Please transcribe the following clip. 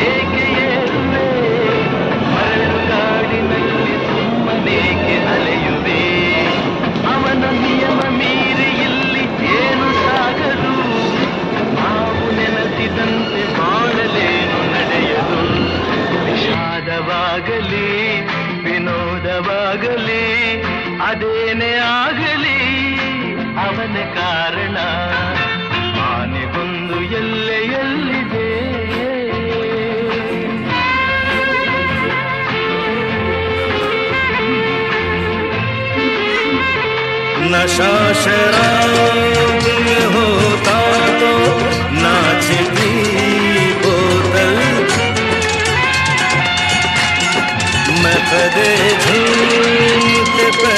ಏಕೆ ಏರುವೆ ಮರಳು ಕಾಡಿನಲ್ಲಿ ಸುಮ್ಮನೇಕೆ ಅಲೆಯುವೆ ಅವನ ನಿಯಮ ಮೀರಿ ಇಲ್ಲಿ ಏನು ಸಾಗದು ನಾವು ನೆನೆಸಿದಂತೆ ಮಾಡಲೇನು ನಡೆಯದು ವಿಷಾದವಾಗಲಿ ವಿನೋದವಾಗಲಿ ಅದೇನೇ ಆಗಲಿ ಅವನ ಕಾರಣ ಆನೆಗೊಂದು ಎಲ್ಲೆಯಲ್ಲಿದೆ नशा शराब में होता तो नाचती बोतल मैं कदे झूमते पे